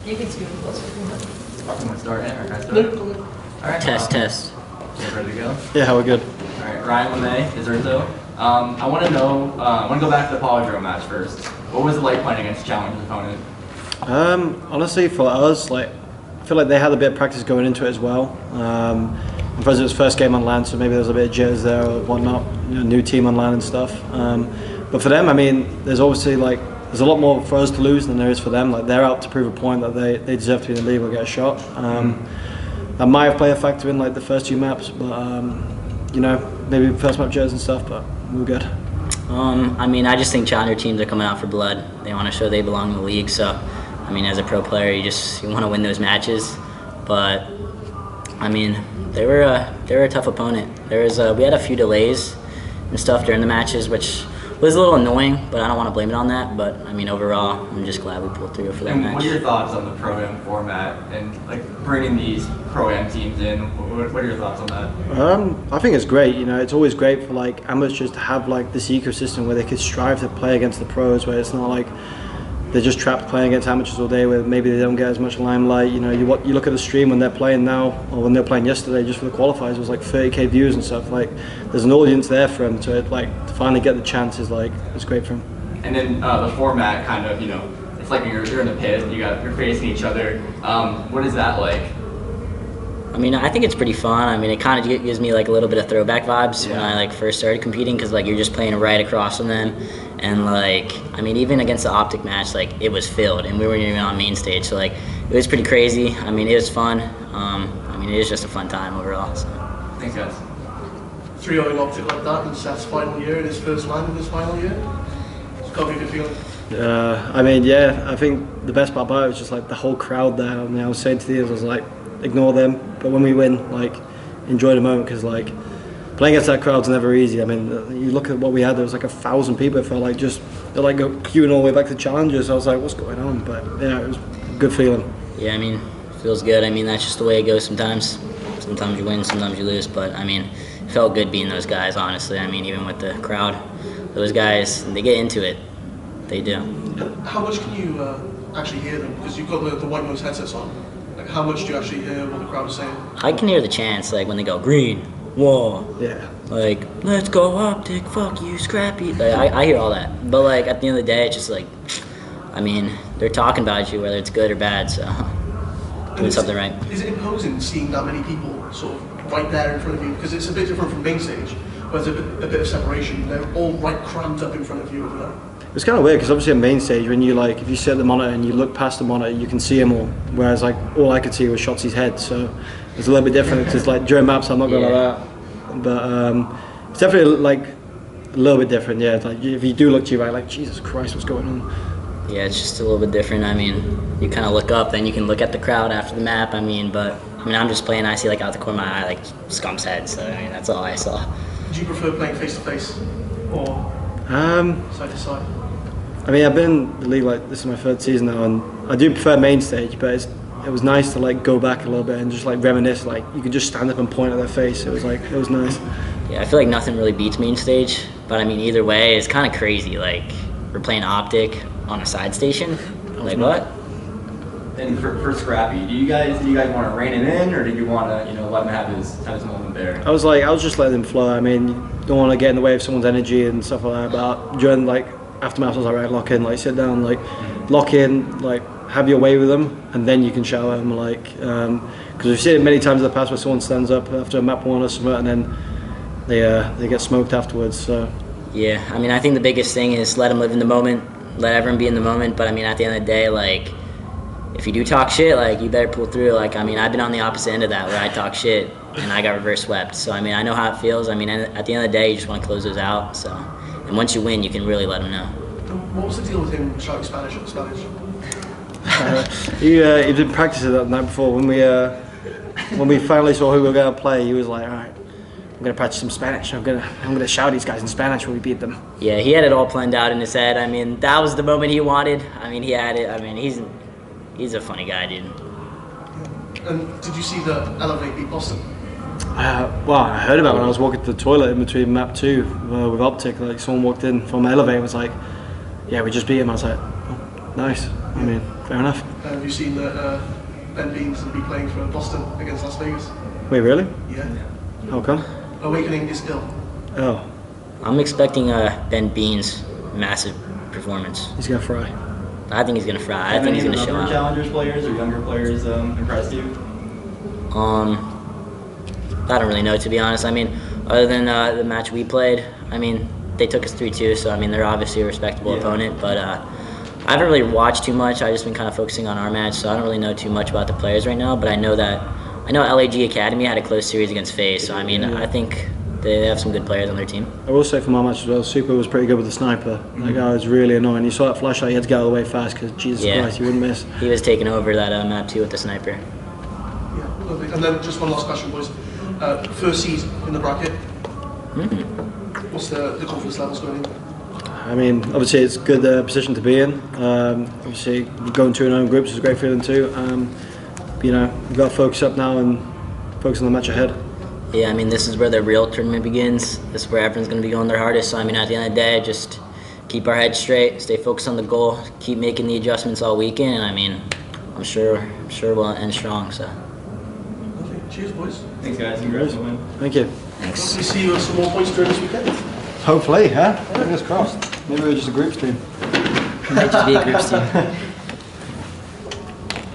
You can scoot closer. I'm gonna start in, or can I start? No, go ahead. Alright. Test. You ready to go? Yeah, we're good. Alright, Ryan LeMay, Deserto. I want to know, I want to go back to the Polydrome match first. What was it like playing against a challenging opponent? Honestly, for us, I feel like they had a bit of practice going into it as well. Because it was first game on land, so maybe there was a bit of jitters there or whatnot, new team on land and stuff. But for them, I mean, there's obviously there's a lot more for us to lose than there is for them. They're out to prove a point that they deserve to be in the league or get a shot. That might have played a factor in the first two maps, but maybe first map jitters and stuff, but we were good. I mean, I just think challenger teams are coming out for blood. They want to show they belong in the league. So, I mean, as a pro player, you want to win those matches. But I mean, they were a tough opponent. We had a few delays and stuff during the matches, which was a little annoying, but I don't want to blame it on that. But I mean, overall, I'm just glad we pulled through for that match. What are your thoughts on the Pro-Am format and bringing these Pro-Am teams in? What are your thoughts on that? I think it's great. It's always great for amateurs to have this ecosystem where they could strive to play against the pros, where it's not they're just trapped playing against amateurs all day, where maybe they don't get as much limelight. You look at the stream when they're playing now, or when they're playing yesterday, just for the qualifiers, it was 30k views and stuff. There's an audience there for them, so to finally get the chance is it's great for them. And then the format kind of, it's like you're in the pit, you're facing each other. What is that like? I mean, I think it's pretty fun. I mean, it kind of gives me a little bit of throwback vibes when I first started competing, because you're just playing right across from them, and I mean, even against the Optic match, it was filled, and we weren't even on main stage, so it was pretty crazy. I mean, it was fun. I mean, it was just a fun time overall. So. Thanks, guys. 3-0 Optic like that in Seth's final year, in his first land in his final year. It's got to be a good feeling. I mean, yeah, I think the best part about it was just the whole crowd there. I mean, I was saying to the others, ignore them, but when we win, enjoy the moment, because playing against that crowd's never easy. I mean, you look at what we had, there was 1,000 people. It felt they're queuing all the way back to challengers. I was what's going on? But yeah, it was a good feeling. Yeah, I mean, it feels good. I mean, that's just the way it goes sometimes. Sometimes you win, sometimes you lose, but I mean, it felt good being those guys, honestly. I mean, even with the crowd, those guys, they get into it. They do. How much can you actually hear them? Because you've got the white noise headsets on. How much do you actually hear what the crowd is saying? I can hear the chants, when they go, green, wall. Yeah. Let's go Optic, fuck you, Scrappy. I hear all that. But at the end of the day, it's just I mean, they're talking about you, whether it's good or bad, so doing something right. Is it imposing seeing that many people sort of right there in front of you? Because it's a bit different from main stage, where there's a bit of separation. They're all right cramped up in front of you over there. It's kind of weird, because obviously on main stage, when you if you sit at the monitor and you look past the monitor, you can see them all. Whereas all I could see was Shotzi's head, so it's a little bit different. Because during maps, I'm not going like that. But it's definitely a little bit different. Yeah, if you do look to your right, Jesus Christ, what's going on? Yeah, it's just a little bit different. I mean, you kind of look up, then you can look at the crowd after the map. I mean, I'm just playing. I see out the corner of my eye Scump's head. So I mean, that's all I saw. Do you prefer playing face to face or side to side? I mean, I've been in the league this is my third season now, and I do prefer main stage, but it was nice to go back a little bit and just reminisce. You could just stand up and point at their face. It was nice. Yeah, I feel nothing really beats main stage, but I mean, either way, it's kind of crazy. We're playing Optic on a side station. What? And for Scrappy, do you guys want to rein it in, or do you want to let him have his moment there? I was just letting him flow. I mean, you don't want to get in the way of someone's energy and stuff like that. But during aftermath, I was right, lock in, sit down, lock in, have your way with them, and then you can shout at them, because we've seen it many times in the past where someone stands up after a map one or something, and then they get smoked afterwards. So yeah, I mean, I think the biggest thing is let them live in the moment, let everyone be in the moment. But I mean, at the end of the day, if you do talk shit, you better pull through. I mean, I've been on the opposite end of that, where I talk shit and I got reverse swept. So I mean, I know how it feels. I mean, at the end of the day, you just want to close those out. So. And once you win, you can really let them know. What was the deal with him shouting Spanish at the Spanish? He didn't practice it that night before. When we finally saw who we were going to play, he was like, all right, I'm going to practice some Spanish. I'm gonna shout these guys in Spanish when we beat them. Yeah, he had it all planned out in his head. I mean, that was the moment he wanted. I mean, he had it. I mean, he's a funny guy, dude. And did you see the Elevate beat Boston? Well, I heard about it when I was walking to the toilet in between map 2 with Optic. Someone walked in from Elevate and was like, yeah, we just beat him. I was like, oh, nice. I mean, Fair enough. Have you seen that Ben Beans will be playing for Boston against Las Vegas? Wait, really? Yeah. How come? Awakening is ill. Oh, I'm expecting Ben Bean's massive performance. he's gonna fry. I think he's gonna fry. I Have think any he's of gonna the show other out. Challengers players or younger players impressed you? I don't really know, to be honest. I mean, other than the match we played, I mean, they took us 3-2, so I mean, they're obviously a respectable opponent. But I haven't really watched too much. I've just been kind of focusing on our match, so I don't really know too much about the players right now. But I know LAG Academy had a close series against FaZe, so I mean, I think they have some good players on their team. I will say for my match as well, Super was pretty good with the sniper. That guy was really annoying. You saw that flashlight, he had to get out of the way fast because Jesus Christ, you wouldn't miss. He was taking over that map too with the sniper. Yeah, lovely. And then just one last question, boys. First seed in the bracket. What's the confidence levels going in? I mean, obviously it's a good position to be in. Obviously going 2-0 in groups is a great feeling too. You know, we've got to focus up now and focus on the match ahead. Yeah, I mean, this is where the real tournament begins. This is where everyone's going to be going their hardest. So, I mean, at the end of the day, just keep our heads straight, stay focused on the goal, keep making the adjustments all weekend, and I mean, I'm sure we'll end strong. So, Lovely. Cheers, boys. Thanks, guys. Congrats on the win. Thank you. thanks. Hopefully see you with some more points during this weekend. Hopefully, huh? Fingers crossed. Maybe we're just a groups team. Might just be a groups team.